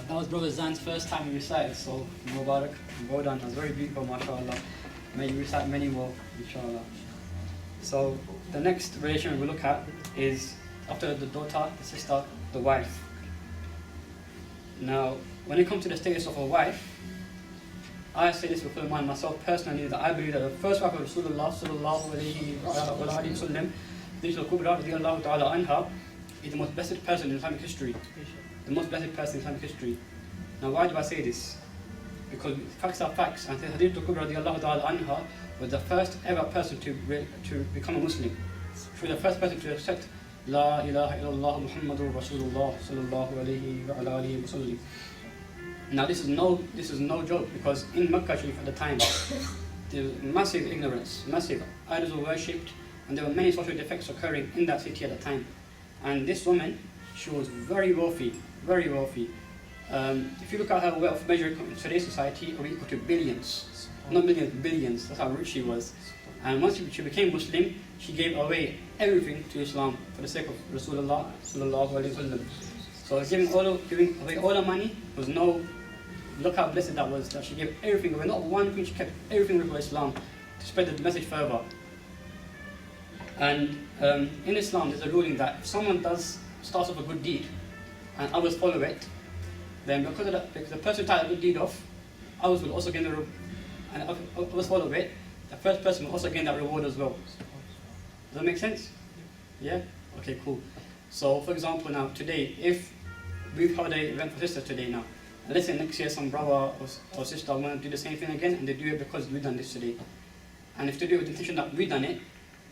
That was Brother Zan's first time he recited, so Mubarak, well done. That was very beautiful, mashallah. May you recite many more, inshallah. So the next relation we look at is after the daughter, the sister, the wife. Now, when it comes to the status of a wife, I say this with myself personally, that I believe that the first wife of Rasulullah sallallahu alayhi wa sallam, Khadija al-Kubra radiyallahu ta'ala anha, is the most blessed person in Islamic history. The most blessed person in Islamic history. Now, why do I say this? Because facts are facts, and Khadija al-Kubra radiyallahu ta'ala anha was the first ever person to become a Muslim. She was the first person to accept La ilaha illallah Muhammadur Rasulullah sallallahu alayhi wa alihi wa sallam. Now this is no joke, because in Makkah Sharif at the time there was massive ignorance, massive idols were worshipped, and there were many social defects occurring in that city at the time. And this woman, she was very wealthy, very wealthy. If you look at her wealth measured in today's society, it will equal to billions, not millions, billions. That's how rich she was. And once she became Muslim, she gave away everything to Islam for the sake of Rasulullah sallallahu alaihi wasallam. So giving away all her money was no. Look how blessed that was, that she gave everything away, not one thing, she kept everything away for Islam to spread the message further. And in Islam, there's a ruling that if someone starts off a good deed and others follow it, then because the person started a good deed off, others will also gain the reward, and others follow it, the first person will also gain that reward as well. Does that make sense? Yeah? Okay, cool. So, for example, now today, if we've held an event for sisters today now, and let's say next year some brother or sister want to do the same thing again, and they do it because we've done this today. And if they do it with the intention that we've done it,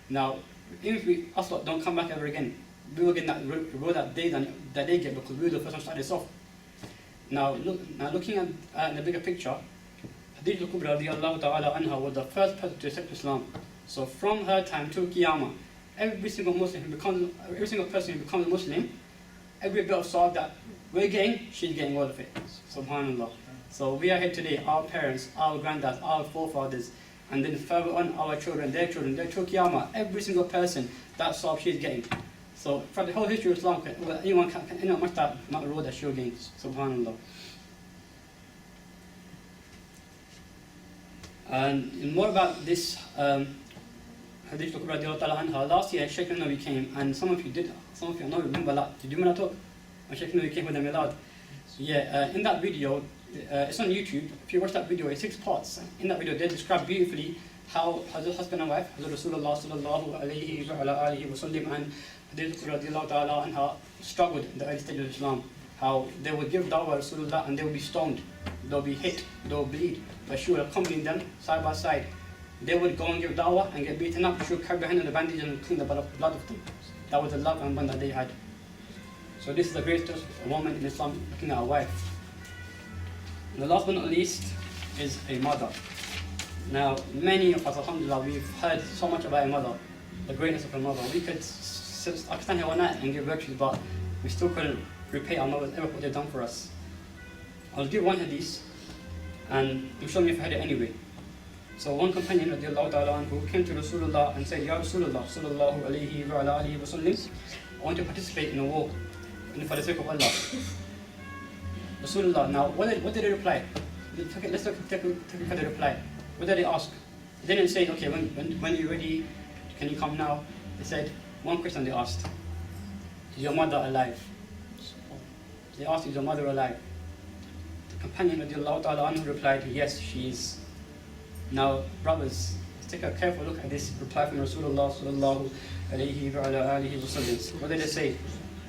now, even if we us lot don't come back ever again, we will get that reward that they get, because we were the first one to start this off. Now, looking at the bigger picture, Khadija al-Kubra radiyallahu ta'ala anha was the first person to accept Islam. So from her time till Qiyamah, every single person who becomes a Muslim, every bit of sawab that we're getting, she's getting all of it. Subhanallah. So we are here today, our parents, our granddads, our forefathers, and then further on our children, their till Qiyamah, every single person, that sawab she's getting. So for the whole history of Islam, anyone can match that reward that she'll gain. Subhanallah. And more about this Khadija al-Kubra radiyallahu ta'ala anha, last year Sheikh al-Nawawi came, and some of you know, remember that. Did you remember that talk? When Sheikh al-Nawawi came with the Milad. Yeah, in that video, it's on YouTube. If you watch that video, it's 6 parts. In that video, they describe beautifully how Hazrat husband and wife, Hazrat Rasulullah sallallahu alayhi wa alihi wa sallam, and Khadija al-Kubra radiyallahu ta'ala anha struggled in the early stage of Islam. How they would give dawah Rasulullah and they would be stoned, they'll be hit, they'll bleed, but she would accompany them side by side. They would go and give dawah and get beaten up, she would carry behind the bandage and clean the blood of them. That was the love and bond that they had. So this is the greatest woman in Islam, looking at a wife. And the last but not least is a mother. Now, many of us, alhamdulillah, we've heard so much about a mother, the greatness of a mother. I could stand here one night and give lectures, but we still couldn't repay our mothers ever what they've done for us. I'll give one hadith, and I'm sure you've heard it anyway. So one companion radiallahu ta'ala anhu came to Rasulullah and said, Ya Rasulullah sallallahu alayhi wa alihi wa sallam, I want to participate in a war for the sake of Allah. Rasulullah, now what did they reply? Let's take a look at the reply. What did they ask? They didn't say, okay, when you're ready, can you come now? They said, one question they asked, is your mother alive? They asked, is your mother alive? The companion radiallahu ta'ala anhu replied, yes, she is. Now, brothers, let's take a careful look at this reply from Rasulullah sallallahu alayhi wa alihi wa sallam. What did they say?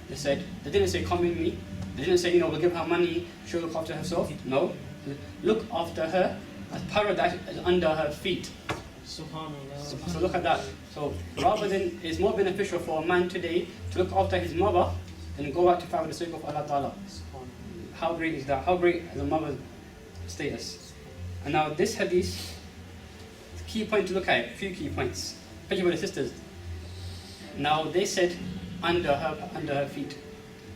They didn't say, come with me. They didn't say, we'll give her money, she'll look after herself. No. Look after her as paradise is under her feet. Subhanallah. So look at that. So rather than, it's more beneficial for a man today to look after his mother than go out to fight for the sake of Allah Ta'ala. How great is that? How great is a mother's status? And now this hadith, the key point to look at, a few key points, especially with the sisters. Now they said under her feet.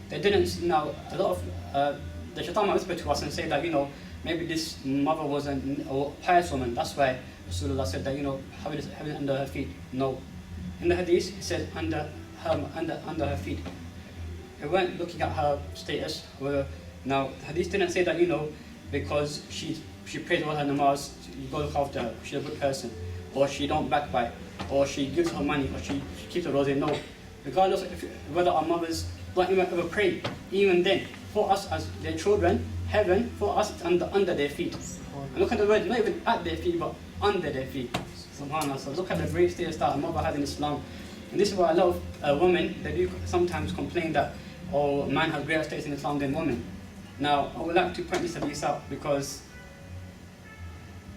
They didn't. Now a lot of the shaitan might whisper to us and say that maybe this mother was a pious woman. That's why Rasulullah said that have it under her feet. No, in the hadith it said under her feet. They weren't looking at her status, whether Now, the hadith didn't say that, because she prays all her namaz, you go look after her, she's a good person, or she don't backbite, or she gives her money, or she keeps her rosé. No. Regardless of whether our mothers don't even ever pray, even then, for us as their children, heaven, for us, it's under their feet. And look at the word, not even at their feet, but under their feet. SubhanAllah. So look at the great status that a mother has in Islam. And this is why a lot of women, they do sometimes complain that, oh, man has greater status in Islam than women. Now, I would like to point this out because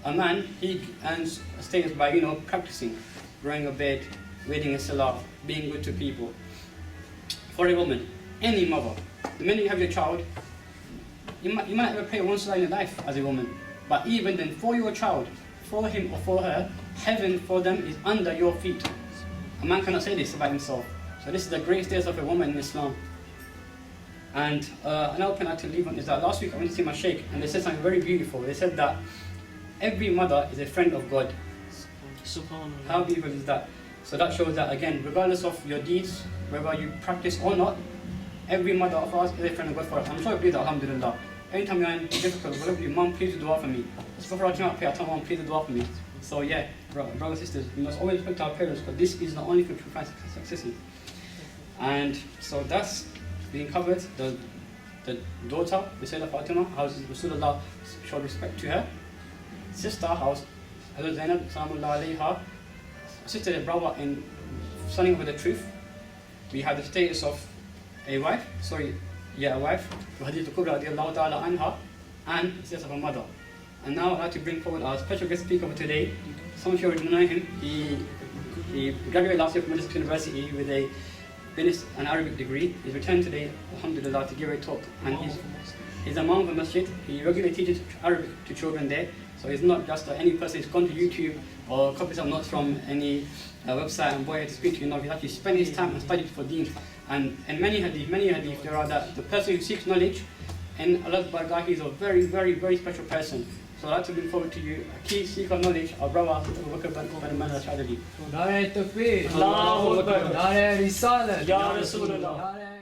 a man, he earns a status by, practicing, growing a bed, reading a salah, being good to people. For a woman, any mother, the minute you have your child, you might never pray one salah in your life as a woman. But even then, for your child, for him or for her, heaven for them is under your feet. A man cannot say this about himself. So this is the great status of a woman in Islam. And another point I have to leave on is that last week I went to see my sheikh and they said something very beautiful. They said that every mother is a friend of God. SubhanAllah. How beautiful is that? So that shows that, again, regardless of your deeds, whether you practice or not, every mother of ours is a friend of God for us. I'm sure you believe that, alhamdulillah. Anytime you're in difficult, whatever you, Mom, please do dua for me. Just before I came out here, I told Mom, please do dua for me. So yeah, brothers and sisters, we must always respect our parents because this is the only thing to find success in. And so that's being covered. The daughter, Sayyidah Fatima, how Rasulullah showed respect to her. Sister, how Hazrat Zainab, Salaamullah alayha, assisted her brother in standing over the truth. We have the status of a wife, a wife, Hadith al-Kubra radiallahu ta'ala anha, and the status of a mother. And now I'd like to bring forward our special guest speaker for today. Some of you already know him. He graduated last year from Middlesex University with a business and Arabic degree. He's returned today, alhamdulillah, to give a talk. And he's a imam of a masjid. He regularly teaches Arabic to children there. So he's not just any person who's gone to YouTube or copied some notes from any website and boy to speak to you. No, he's actually spent his time and studied for deen. And many hadith, there are that the person who seeks knowledge in Allah's bargah, he's a very, very, very special person. So I'd like to bring forward to you a key seeker of knowledge, our brother Abu Bakr bin Manal al-Shadili. Nare Takbir, Allahu Akbar, Nare Risalat, Ya Rasulullah. Nare